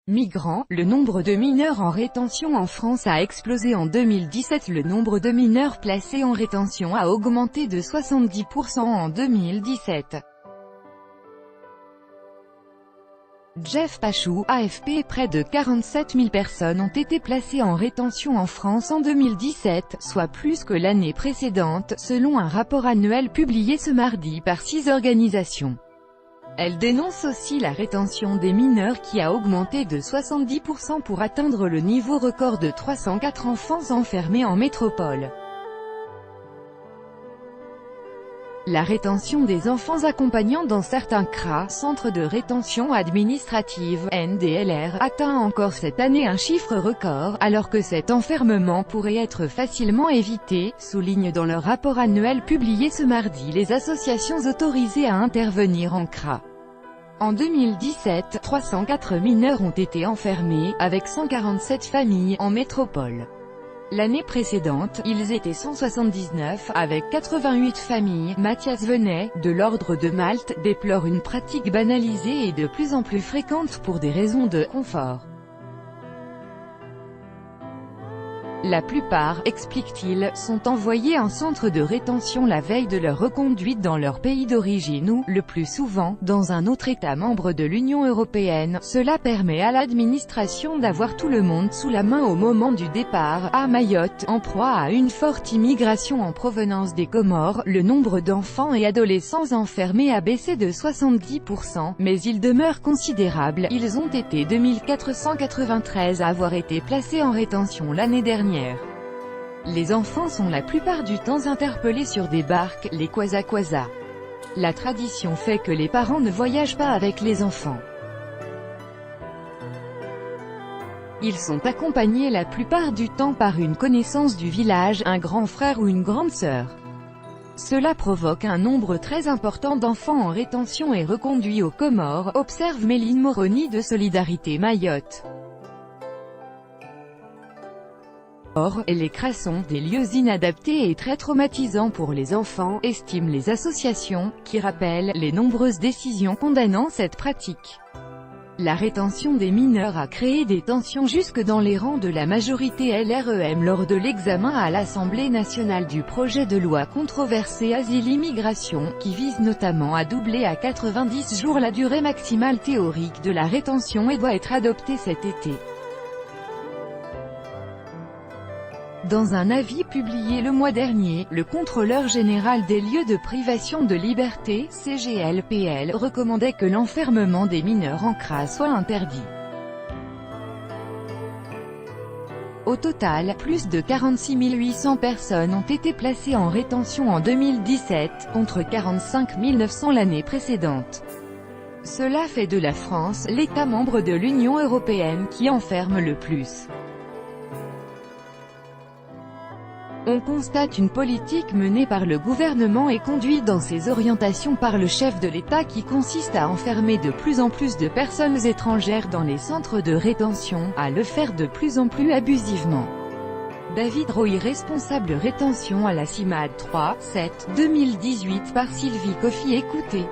Migrants, le nombre de mineurs en rétention en France a explosé en 2017. Le nombre de mineurs placés en rétention a augmenté de 70% en 2017. Jeff Pachou, AFP. Près de 47 000 personnes ont été placées en rétention en France en 2017, soit plus que l'année précédente, selon un rapport annuel publié ce mardi par 6 organisations. Elle dénonce aussi la rétention des mineurs qui a augmenté de 70% pour atteindre le niveau record de 304 enfants enfermés en métropole. La rétention des enfants accompagnants dans certains CRA, centres de rétention administrative, NDLR, atteint encore cette année un chiffre record, alors que cet enfermement pourrait être facilement évité, soulignent dans leur rapport annuel publié ce mardi les associations autorisées à intervenir en CRA. En 2017, 304 mineurs ont été enfermés, avec 147 familles, en métropole. L'année précédente, ils étaient 179, avec 88 familles. Mathias Venet, de l'Ordre de Malte, déplore une pratique banalisée et de plus en plus fréquente pour des raisons de confort. La plupart, explique-t-il, sont envoyés en centre de rétention la veille de leur reconduite dans leur pays d'origine ou, le plus souvent, dans un autre État membre de l'Union européenne. Cela permet à l'administration d'avoir tout le monde sous la main au moment du départ. À Mayotte, en proie à une forte immigration en provenance des Comores, le nombre d'enfants et adolescents enfermés a baissé de 70%, mais il demeure considérable. Ils ont été 2493 à avoir été placés en rétention l'année dernière. Les enfants sont la plupart du temps interpellés sur des barques, les kwasa-kwasa. La tradition fait que les parents ne voyagent pas avec les enfants. Ils sont accompagnés la plupart du temps par une connaissance du village, un grand frère ou une grande sœur. Cela provoque un nombre très important d'enfants en rétention et reconduits aux Comores, observe Méline Moroni de Solidarité Mayotte. Or, les CRA sont des lieux inadaptés et très traumatisants pour les enfants, estiment les associations, qui rappellent les nombreuses décisions condamnant cette pratique. La rétention des mineurs a créé des tensions jusque dans les rangs de la majorité LREM lors de l'examen à l'Assemblée nationale du projet de loi controversé Asile-Immigration, qui vise notamment à doubler à 90 jours la durée maximale théorique de la rétention et doit être adopté cet été. Dans un avis publié le mois dernier, le contrôleur général des lieux de privation de liberté, CGLPL, recommandait que l'enfermement des mineurs en CRA soit interdit. Au total, plus de 46 800 personnes ont été placées en rétention en 2017, contre 45 900 l'année précédente. Cela fait de la France l'État membre de l'Union européenne qui enferme le plus. On constate une politique menée par le gouvernement et conduite dans ses orientations par le chef de l'État qui consiste à enfermer de plus en plus de personnes étrangères dans les centres de rétention, à le faire de plus en plus abusivement. David Roy, responsable rétention à la CIMAD 3, 7, 2018 par Sylvie Coffy. Écoutez.